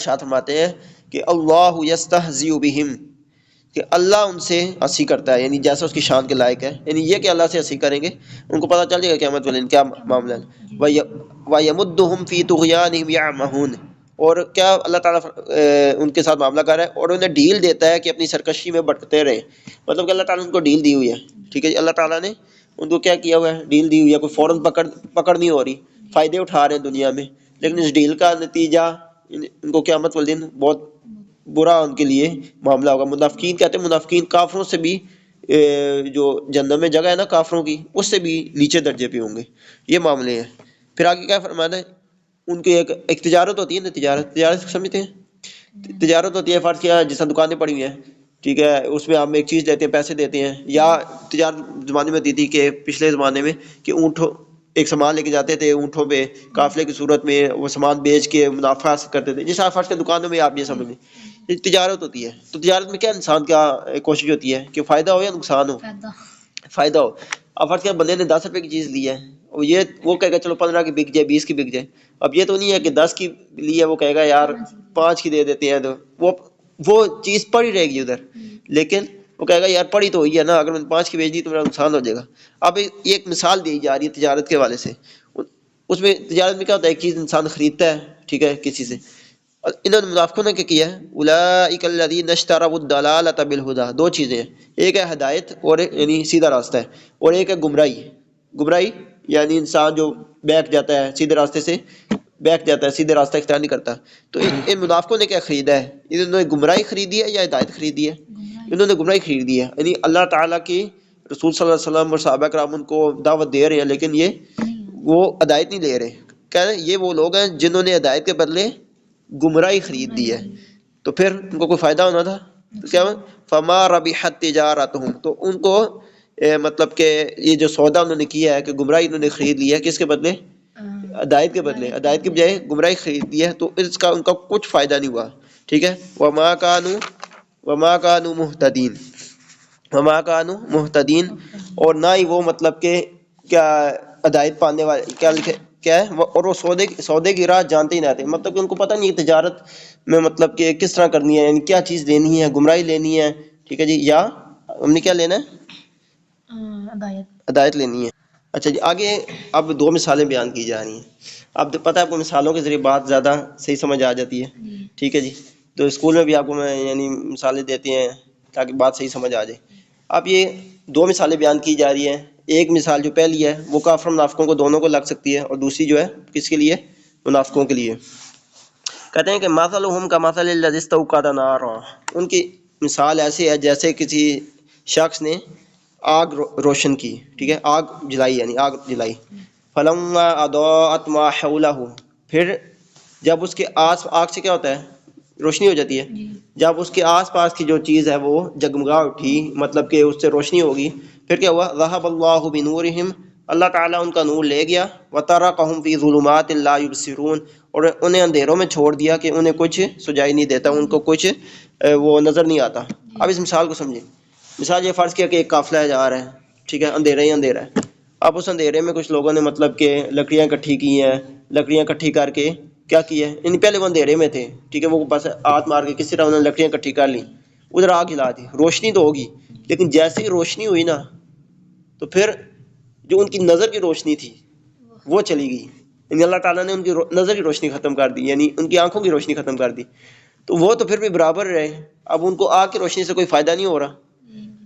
ارشاد فرماتے ہیں کہ اللہ یستہزئ بہم، کہ اللہ ان سے ہنسی کرتا ہے، یعنی جیسا اس کی شان کے لائق ہے، یعنی یہ کہ اللہ سے ہنسی کریں گے ان کو پتہ چل جائے گا قیامت والے دن کیا معاملہ ہے۔ وَيَمُدُّهُمْ فِي طُغْيَانِهِمْ يَعْمَهُونَ، اور کیا اللہ تعالیٰ ان کے ساتھ معاملہ کر رہا ہے اور انہیں ڈھیل دیتا ہے کہ اپنی سرکشی میں بھٹکتے رہیں، مطلب کہ اللہ تعالیٰ نے ان کو ڈھیل دی ہوئی ہے، ٹھیک ہے جی، اللہ تعالیٰ نے ان کو کیا کیا ہوا ہے، ڈھیل دی ہوئی ہے، کوئی فوراً پکڑ نہیں ہو رہی، فائدے اٹھا رہے ہیں دنیا میں، لیکن اس ڈھیل کا نتیجہ ان کو قیامت والے دن بہت برا ان کے لیے معاملہ ہوگا۔ منافقین کہتے ہیں، منافقین کافروں سے بھی جو جہنم میں جگہ ہے نا کافروں کی، اس سے بھی نیچے درجے پہ ہوں گے، یہ معاملے ہیں۔ پھر آگے کیا فرمانا ہے، ان کی ایک تجارت ہوتی ہے نا، تجارت سمجھتے ہیں، تجارت ہوتی ہے، فرض کیا جیسا دکانیں پڑی ہوئی ہیں، ٹھیک ہے، اس میں ہم ایک چیز دیتے ہیں، پیسے دیتے ہیں، یا تجارت زمانے میں ہوتی تھی کہ پچھلے زمانے میں کہ اونٹ ایک سامان لے کے جاتے تھے اونٹوں پہ قافلے کی صورت میں، وہ سامان بیچ کے منافع حاصل کرتے تھے، جس فرض کے دکانوں میں آپ یہ سمجھ لیں یہ تجارت ہوتی ہے۔ تو تجارت میں کیا انسان کیا کوشش ہوتی ہے کہ فائدہ ہو یا نقصان ہو، فائدہ ہو۔ اب فرض کیا بندے نے 10 روپے کی چیز لی ہے، اور یہ وہ کہے گا چلو 15 کی بک جائے، 20 کی بک جائے، اب یہ تو نہیں ہے کہ 10 کی لی ہے وہ کہے گا یار 5 کی دے دیتے ہیں، تو وہ چیز پڑی رہے گی ادھر، لیکن وہ کہے گا یار پڑی تو ہوئی ہے نا، اگر میں 5 کی بیچ دی تو میرا نقصان ہو جائے گا۔ اب یہ ایک مثال دی جا رہی ہے تجارت کے حوالے سے، اس میں تجارت میں کیا ہوتا ہے، ایک چیز انسان خریدتا ہے، ٹھیک ہے، کسی سے، انہوں نے منافقوں نے کیا کیا ہے، اولئک الذین اشتروا الضلالۃ بالہدی، دو چیزیں ہیں، ایک ہے ہدایت اور یعنی سیدھا راستہ ہے، اور ایک ہے گمراہی یعنی انسان جو بیٹھ جاتا ہے سیدھے راستے سے، بیٹھ جاتا ہے، سیدھے راستہ اختیار نہیں کرتا۔ تو ان منافقوں نے کیا خریدا ہے، انہوں نے گمراہی خریدی ہے یا ہدایت خریدی ہے؟ انہوں نے گمراہی خریدی ہے، یعنی اللہ تعالیٰ کی رسول صلی اللہ علیہ وسلم اور صحابہ کرام ان کو دعوت دے رہے ہیں، لیکن یہ وہ ہدایت نہیں لے رہے، کہہ رہے ہیں یہ وہ لوگ ہیں جنہوں نے ہدایت کے بدلے گمراہی خرید دی ہے، تو پھر ان کو کوئی فائدہ ہونا تھا، تو کیا فما ربحت تجارتہم، تو ان کو مطلب کہ یہ جو سودا انہوں نے کیا ہے کہ گمراہی انہوں نے خرید لی ہے، کس کے بدلے؟ ہدایت کے بدلے، ہدایت کے بجائے گمراہی خرید دی ہے، تو اس کا ان کا کچھ فائدہ نہیں ہوا، ٹھیک ہے۔ وما کانوا مہتدین، اور نہ ہی وہ مطلب کہ کیا ہدایت پانے والے کیا لکھے کیا ہے، اور وہ سودے کی راہ جانتے ہی نہ تھے، مطلب کہ ان کو پتہ نہیں ہے تجارت میں مطلب کہ کس طرح کرنی ہے، یعنی کیا چیز لینی ہے، گمراہی لینی ہے، ٹھیک ہے جی، یا ہم نے کیا لینا ہے، ہدایت لینی ہے۔ اچھا جی، آگے اب 2 مثالیں بیان کی جا رہی ہیں۔ اب پتہ ہے آپ کو مثالوں کے ذریعے بات زیادہ صحیح سمجھ آ جاتی ہے، ٹھیک ہے جی، تو اسکول میں بھی آپ کو میں یعنی مثالیں دیتے ہیں تاکہ بات صحیح سمجھ آ جائے۔ اب یہ 2 مثالیں بیان کی جا رہی ہیں، ایک مثال جو پہلی ہے وہ کافر منافقوں کو دونوں کو لگ سکتی ہے، اور دوسری جو ہے کس کے لیے؟ منافقوں کے لیے۔ کہتے ہیں کہ مثلہم کمثل الذی استوقد نارا، ان کی مثال ایسی ہے جیسے کسی شخص نے آگ روشن کی، ٹھیک ہے، آگ جلائی، یعنی آگ جلائی، فلما اضاءت ما حولہ، پھر جب اس کے آگ سے کیا ہوتا ہے، روشنی ہو جاتی ہے، جب اس کے آس پاس کی جو چیز ہے وہ جگمگا اٹھی، مطلب کہ اس سے روشنی ہوگی، پھر کیا ہوا، ذہب اللہ بنورہم، اللہ تعالیٰ ان کا نور لے گیا، وترکہم فی ظلمات لا یبصرون، اور انہیں اندھیروں میں چھوڑ دیا کہ انہیں کچھ سجائی نہیں دیتا، ان کو کچھ وہ نظر نہیں آتا۔ اب اس مثال کو سمجھیں، مثال یہ فرض کیا کہ ایک قافلہ جا رہا ہے، ٹھیک ہے، اندھیرا ہی اندھیرا ہے، اب اس اندھیرے میں کچھ لوگوں نے مطلب کہ لکڑیاں اکٹھی کی ہیں، لکڑیاں اکٹھی کر کے کیا کیا ہے، یعنی پہلے وہ اندھیرے میں تھے، ٹھیک ہے، وہ بس ہاتھ مار کے کسی طرح انہوں نے لکڑیاں اکٹھی کر لی، ادھر آگ جلا دی، روشنی تو ہوگی، لیکن جیسے ہی روشنی ہوئی نا تو پھر جو ان کی نظر کی روشنی تھی وہ چلی گئی، یعنی اللہ تعالیٰ نے ان کی نظر کی روشنی ختم کر دی، یعنی ان کی آنکھوں کی روشنی ختم کر دی، تو وہ تو پھر بھی برابر رہے، اب ان کو آگ کی روشنی سے کوئی فائدہ نہیں ہو رہا،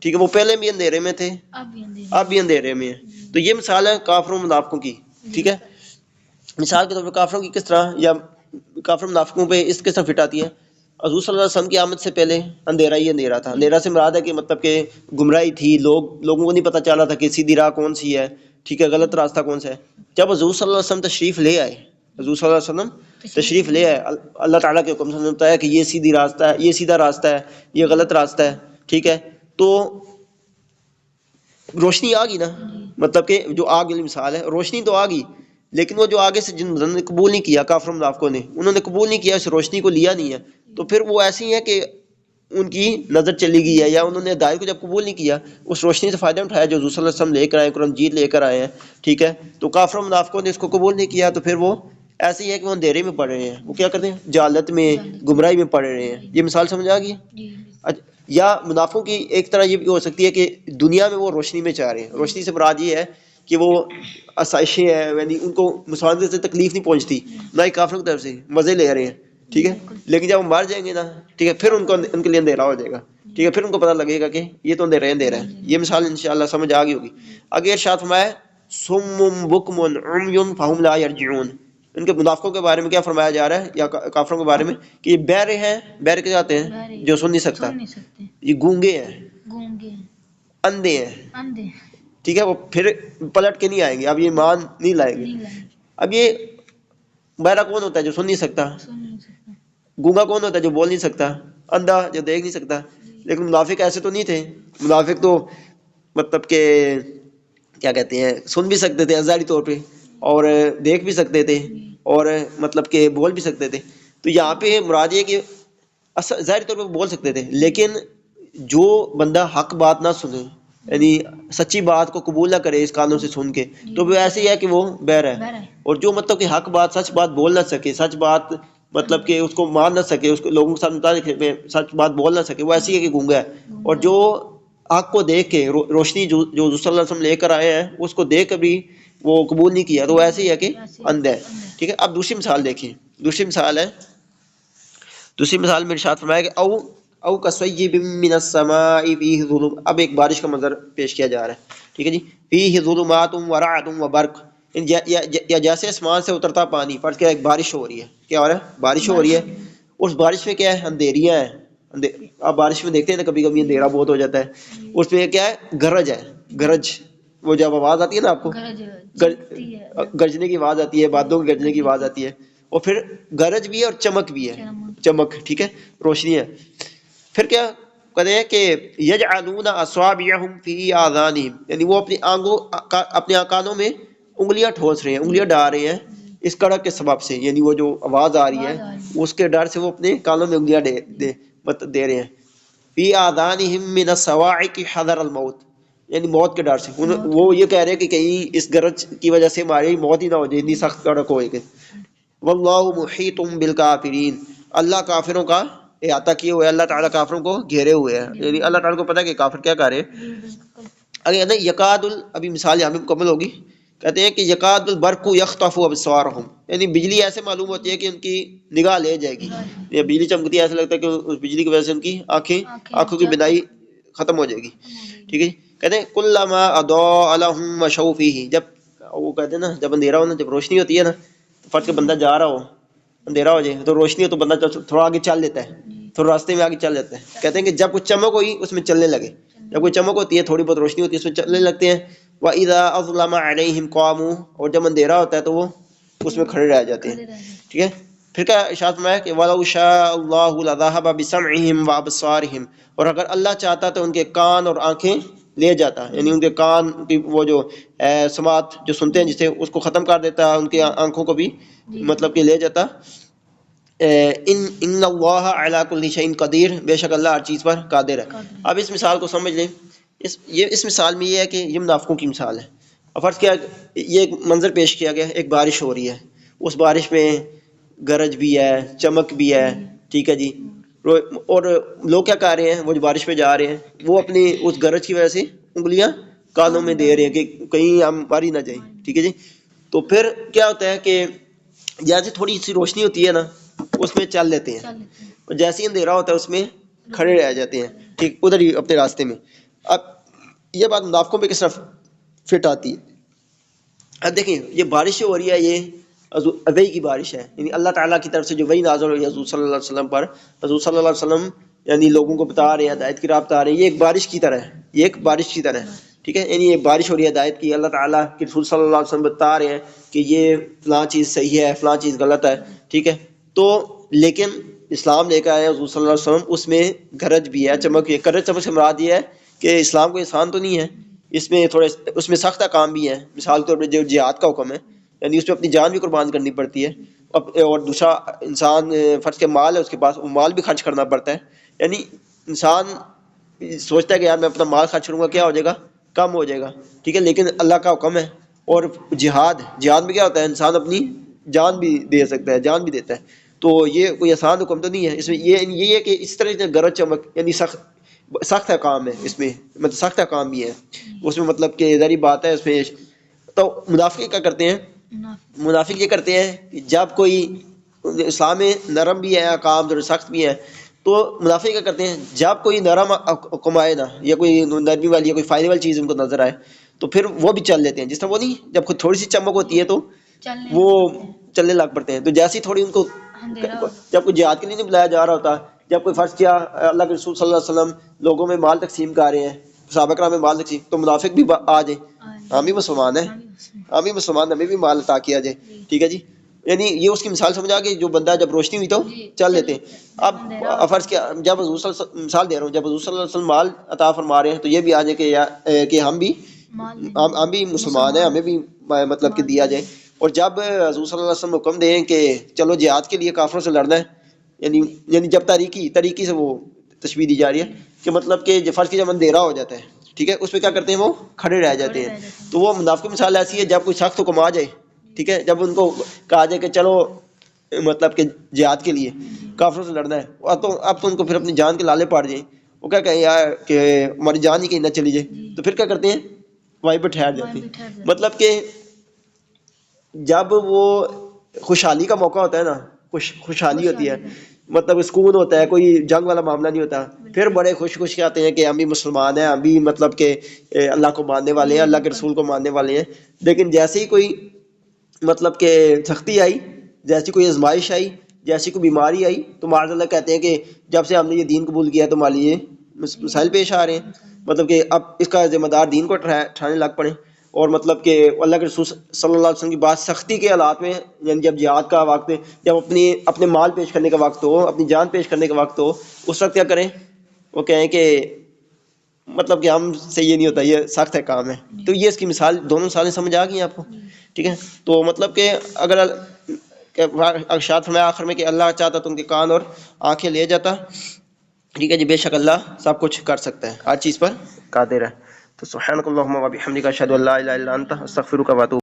ٹھیک ہے، وہ پہلے بھی اندھیرے میں تھے، اب بھی اندھیرے میں ہیں۔ تو یہ مثال ہے کافروں منافقوں کی، ٹھیک ہے، مثال کے طور پہ کافروں کی کس طرح، یا کافر منافقوں پہ اس قسم فٹ آتی ہے، حضور صلی اللہ علیہ وسلم کی آمد سے پہلے اندھیرا ہی اندھیرا تھا، اندھیرا سے مراد ہے کہ مطلب کہ گمراہی تھی، لوگوں کو نہیں پتہ چلا تھا کہ سیدھی راہ کون سی ہے، ٹھیک ہے، غلط راستہ کون سا ہے۔ جب حضور صلی اللہ علیہ وسلم تشریف لے آئے، حضور صلی اللہ علیہ وسلم تشریف لے آئے، اللہ تعالیٰ کے حکم سے بتایا کہ یہ سیدھی راستہ ہے، یہ سیدھا راستہ ہے، یہ غلط راستہ ہے، ٹھیک ہے، تو روشنی آ گئی نا، مطلب کہ جو آگ والی مثال ہے، روشنی تو آ گئی، لیکن وہ جو آگے سے جنہوں نے قبول نہیں کیا، کافر منافقوں نے، انہوں نے قبول نہیں کیا، اس روشنی کو لیا نہیں ہے، تو پھر وہ ایسی ہیں کہ ان کی نظر چلی گئی ہے، یا انہوں نے ہدایت کو جب قبول نہیں کیا، اس روشنی سے فائدہ اٹھایا جو حضور صلی اللہ علیہ وسلم لے کر آئے، قرآن مجید لے کر آئے ہیں، ٹھیک ہے، تو کافر منافقوں نے اس کو قبول نہیں کیا، تو پھر وہ ایسے ہی ہے کہ وہ اندھیرے میں پڑ رہے ہیں، وہ کیا کرتے ہیں جہالت میں گمراہی میں پڑ رہے ہیں. یہ مثال سمجھ آ گئی؟ یا منافقوں کی ایک طرح یہ بھی ہو سکتی ہے کہ دنیا میں وہ روشنی میں چاہ رہے ہیں. روشنی سے مراد یہ ہے کہ وہ آسائشیں ہیں، یعنی ان کو مسلمانوں سے تکلیف نہیں پہنچتی، نہ ہی کافروں کی طرف سے مزے لے رہے ہیں، ٹھیک ہے. لیکن جب وہ مر جائیں گے نا، ٹھیک ہے، پھر ان کے لیے اندھیرا ہو جائے گا، ٹھیک ہے، پھر ان کو پتہ لگے گا کہ یہ تو اندھیرا ہے. یہ مثال انشاءاللہ سمجھ آ گئی ہوگی. آگے ارشاد فرمایا صم بکم عمی فہم لا یرجعون. ان کے منافقوں کے بارے میں کیا فرمایا جا رہا ہے یا کافروں کے بارے میں کہ یہ بہرے ہیں. بہرے کے جاتے ہیں جو سن نہیں سکتا، یہ گونگے ہیں، اندھے ہیں، ٹھیک ہے. وہ پھر پلٹ کے نہیں آئیں گے، اب یہ مان نہیں لائیں گے. اب یہ بہرا کون ہوتا ہے جو سن نہیں سکتا؟ گونگا کون ہوتا ہے جو بول نہیں سکتا؟ اندھا جو دیکھ نہیں سکتا. لیکن منافق ایسے تو نہیں تھے. منافق تو مطلب کہ کیا کہتے ہیں سن بھی سکتے تھے ظاہری طور پہ، اور دیکھ بھی سکتے تھے، اور مطلب کہ بول بھی سکتے تھے. تو یہاں پہ مراد یہ کہ ظاہری طور پہ بول سکتے تھے، لیکن جو بندہ حق بات نہ سنے، یعنی سچی بات کو قبول نہ کرے اس کانوں سے سن کے، تو وہ ایسے ہی ہے کہ وہ بہرا ہے. اور جو مطلب کہ حق بات سچ بات بول نہ سکے، سچ بات مطلب کہ اس کو مان نہ سکے، اس کو لوگوں کے ساتھ مطابق سچ بات بول نہ سکے، وہ ایسی ہے کہ گونگا ہے. اور جو آگ کو دیکھ کے روشنی جو صلی اللہ علیہ وسلم لے کر آئے ہیں اس کو دیکھ کر بھی وہ قبول نہیں کیا، تو وہ ایسے ہی ہے کہ اندھا ہے. ٹھیک ہے. اب دوسری مثال دیکھیں. دوسری مثال ہے، دوسری مثال میں ارشاد فرمایا کہ او کصیب من السماء فیہ ظلم. اب ایک بارش کا منظر پیش کیا جا رہا ہے، ٹھیک ہے جی. فیہ ظلمات ورعد وبرق. یا جیسے آسمان سے اترتا پانی، فرض کیا ایک بارش ہو رہی ہے، کیا ہو رہا ہے؟ بارش ہو رہی ہے. اس بارش میں کیا ہے؟ اندھیریاں ہیں. آپ بارش میں دیکھتے ہیں نا کبھی کبھی اندھیرا بہت ہو جاتا ہے. اس میں کیا ہے؟ گرج ہے. گرج، وہ جب آواز آتی ہے نا آپ کو، گرجنے کی آواز آتی ہے، بادلوں کی گرجنے کی آواز آتی ہے. اور پھر گرج بھی ہے اور چمک بھی ہے. چمک، ٹھیک ہے، روشنی ہے. پھر کیا کہتے ہیں کہ یجعلون اصابعهم فی آذانہم، یعنی وہ اپنی آنگوں اپنے کانوں میں انگلیاں ٹھوس رہے ہیں، انگلیاں ڈال رہے ہیں اس کڑک کے سبب سے، یعنی وہ جو آواز آ رہی ہے اس کے ڈر سے وہ اپنے کانوں میں انگلیاں دے رہے ہیں. فی آذانہم من الصواعق حذر الموت، یعنی موت کے ڈر سے. وہ یہ کہہ رہے ہیں کہ کہیں اس گرج کی وجہ سے ہماری موت ہی نہ ہو جائے، اتنی سخت کڑک ہوئے گی. واللہ محیط بالکافرین، اللہ کافروں کا احاطہ کیے ہوئے، اللہ تعالیٰ کافروں کو گھیرے ہوئے ہیں. یعنی اللہ تعالیٰ کو پتہ ہے کہ کافر کیا کر رہے ہیں. اگر نا یکاد ابھی مثال یہاں پہ مکمل ہوگی. کہتے ہیں کہ یکاد البرق یخطف ابصارهم، یعنی بجلی ایسے معلوم ہوتی ہے کہ ان کی نگاہ لے جائے گی. یا بجلی چمکتی ہے ایسا لگتا ہے کہ اس بجلی کی وجہ سے ان کی آنکھوں کی بینائی ختم ہو جائے گی. ٹھیک ہے. کہتے ہیں کلما اضاء لهم مشوا فیہ، جب وہ کہتے ہیں نا جب اندھیرا ہونا، جب روشنی ہوتی ہے نا، فرض کہ بندہ جا رہا ہو، اندھیرا ہو جائے تو روشنی ہو تو بندہ تھوڑا آگے چل لیتا ہے، تھوڑا راستے میں آگے چل لیتا ہے. کہتے ہیں کہ جب کچھ چمک ہوئی اس میں چلنے لگے. جب کوئی چمک ہوتی ہے، تھوڑی بہت روشنی ہوتی ہے، اس میں چلنے لگتے ہیں. وَإِذَا أَظْلَمَ عَلَيْهِمْ قَامُوا، اور جب اندھیرا ہوتا ہے تو وہ اس میں کھڑے رہ جاتے ہیں. ٹھیک ہے. پھر کیا ارشاد فرمایا کہ وَلَوْ شَاءَ اللَّهُ لَذَهَبَ بِسَمْعِهِمْ وَأَبْصَارِهِمْ، اور اگر اللہ چاہتا تو ان کے کان اور آنکھیں لے جاتا، یعنی ان کے کان کی وہ جو سماعت جو سنتے ہیں جسے، اس کو ختم کر دیتا، ان کی آنکھوں کو بھی مطلب کہ لے جاتا. ان اللہ علی کل شیء قدیر، بے شک اللہ ہر چیز پر قادر ہے. اب اس مثال کو سمجھ لیں. اس مثال میں یہ ہے کہ یہ منافقوں کی مثال ہے. اور فرض کیا یہ ایک منظر پیش کیا گیا، ایک بارش ہو رہی ہے، اس بارش میں گرج بھی ہے، چمک بھی ہے، ٹھیک ہے جی. اور لوگ کیا کر رہے ہیں؟ وہ جو بارش میں جا رہے ہیں وہ اپنی اس گرج کی وجہ سے انگلیاں کانوں میں دے رہے ہیں کہ کہیں ہم ماری نہ جائیں. ٹھیک ہے جی. تو پھر کیا ہوتا ہے کہ جیسے تھوڑی سی روشنی ہوتی ہے نا اس میں چل لیتے ہیں، اور جیسے ہی اندھیرا ہوتا ہے اس میں کھڑے رہ جاتے ہیں، ٹھیک ادھر ہی اپنے راستے میں. اب یہ بات منافقوں پہ کس طرح فٹ آتی ہے؟ اب دیکھیں یہ بارش ہو رہی ہے، یہ وحی کی بارش ہے، یعنی اللہ تعالیٰ کی طرف سے جو وحی نازل ہوئی حضور صلی اللہ علیہ وسلم پر. حضور صلی اللہ علیہ وسلم یعنی لوگوں کو بتا رہے ہیں، ہدایت کی راہ بتا رہے ہیں. یہ ایک بارش کی طرح ہے، یہ ایک بارش کی طرح ہے. ٹھیک ہے. یعنی یہ بارش ہو رہی ہے ہدایت کی، اللہ تعالیٰ کے رسول صلی اللہ علیہ وسلم بتا رہے ہیں کہ یہ فلاں چیز صحیح ہے، فلاں چیز غلط ہے. ٹھیک ہے. تو لیکن اسلام لے کر آئے حضور صلی اللہ علیہ وسلم، اس میں گرج بھی ہے، چمک بھی ہے. گرج چمک سے مراد یہ ہے کہ اسلام کوئی آسان تو نہیں ہے، اس میں تھوڑے اس میں سخت کام بھی ہے. مثال کے طور پہ جو جہاد کا حکم ہے، یعنی اس میں اپنی جان بھی قربان کرنی پڑتی ہے. اور دوسرا انسان فرض کے مال ہے اس کے پاس، وہ مال بھی خرچ کرنا پڑتا ہے. یعنی انسان سوچتا ہے کہ یار میں اپنا مال خرچ کروں گا کیا ہو جائے گا؟ کم ہو جائے گا. ٹھیک ہے. لیکن اللہ کا حکم ہے. اور جہاد میں کیا ہوتا ہے؟ انسان اپنی جان بھی دے سکتا ہے، جان بھی دیتا ہے. تو یہ کوئی آسان حکم تو نہیں ہے. اس میں یہ ہے کہ اس طرح سے گرج چمک یعنی سخت ہے کام ہے، اس میں مطلب سخت ہے کام بھی ہے اس میں، مطلب کہ ظاہری بات ہے اس میں. تو منافق کیا کرتے ہیں؟ منافق یہ کرتے ہیں کہ جب کوئی اسلام میں نرم بھی ہے احکام جو سخت بھی ہے، تو منافق کیا کرتے ہیں جب کوئی نرم حکم آئے نا، یا کوئی نرمی والی یا کوئی فائدے والی چیز ان کو نظر آئے تو پھر وہ بھی چل لیتے ہیں. جس طرح وہ نہیں، جب خود تھوڑی سی چمک ہوتی ہے تو وہ چلنے لگ پڑتے ہیں. تو جیسی تھوڑی ان کو، جب کوئی جہاد کے لیے نہیں بلایا جا رہا ہوتا، جب کوئی فرض کیا اللہ کے رسول صلی اللہ علیہ وسلم لوگوں میں مال تقسیم کر رہے ہیں، صحابہ کرام میں مال تقسیم، تو منافق بھی آ جائے، ہم بھی مسلمان ہیں، ہم بھی مسلمان، ہمیں بھی مال عطا کیا جائے. ٹھیک ہے جی، یعنی یہ اس کی مثال سمجھا کہ جو بندہ جب روشنی ہوئی تو چل لیتے ہیں. اب فرض کیا جب حضور صلی اللہ علیہ وسلم، مثال دے رہا ہوں، جب حضور صلی اللہ علیہ وسلم مال عطا فرما رہے ہیں تو یہ بھی آ جائے کہ ہم بھی مسلمان ہیں، ہمیں بھی مطلب کہ دیا جائے. اور جب حضور صلی اللہ علیہ وسلم حکم دیں کہ چلو جہاد کے لیے کافروں سے لڑنا ہے، یعنی جب تاریکی سے وہ تشبیہ دی جا رہی ہے کہ مطلب کہ فرض کی جب اندھیرا ہو جاتا ہے، ٹھیک ہے، اس پہ کیا کرتے ہیں وہ کھڑے رہ جاتے ہیں. تو وہ منافق کی مثال ایسی ہے جب کوئی سخت حکم آ جائے، ٹھیک ہے، جب ان کو کہا جائے کہ چلو مطلب کہ جہاد کے لیے کافروں سے لڑنا ہے، اب تو ان کو پھر اپنی جان کے لالے پاڑ جائیں، وہ کیا کہیں یار کہ ہماری جان ہی کہیں نہ چلی جائے، تو پھر کیا کرتے ہیں وہیں پہ ٹھہر جاتے ہیں. مطلب کہ جب وہ خوشحالی کا موقع ہوتا ہے نا، خوشحالی ہوتی ہے، مطلب سکون ہوتا ہے، کوئی جنگ والا معاملہ نہیں ہوتا، پھر بڑے خوش آتے ہیں کہ ہم بھی مسلمان ہیں، ہم بھی مطلب کہ اللہ کو ماننے والے ہیں، اللہ کے رسول کو ماننے والے ہیں. لیکن جیسے ہی کوئی مطلب کہ سختی آئی، جیسی کوئی آزمائش آئی، جیسی کوئی بیماری آئی، تو معاذ اللہ کہتے ہیں کہ جب سے ہم نے یہ دین قبول کیا تو ہمارے لیے مسائل پیش آ رہے ہیں، مطلب کہ اب اس کا ذمہ دار دین کو ٹھہرانے لگ پڑے. اور مطلب کہ اللہ کے رسول صلی اللہ علیہ وسلم کی بات سختی کے حالات میں، یعنی جب جہاد کا وقت، جب اپنے مال پیش کرنے کا وقت ہو، اپنی جان پیش کرنے کا وقت ہو، اس وقت کیا کریں؟ وہ کہیں کہ مطلب کہ ہم سے یہ نہیں ہوتا، یہ سخت ہے کام ہے. تو یہ اس کی مثال، دونوں مثالیں سمجھ آ گئی آپ کو؟ ٹھیک ہے. تو مطلب کہ اگر ارشاد فرمایا آخر میں کہ اللہ چاہتا تو ان کے کان اور آنکھیں لے جاتا. ٹھیک ہے جی، بے شک اللہ سب کچھ کر سکتا ہے، ہر چیز پر قادر ہے. تو سبحانک اللہم و بحمدک اشہد ان لا الہ الا انت استغفرک و اتوب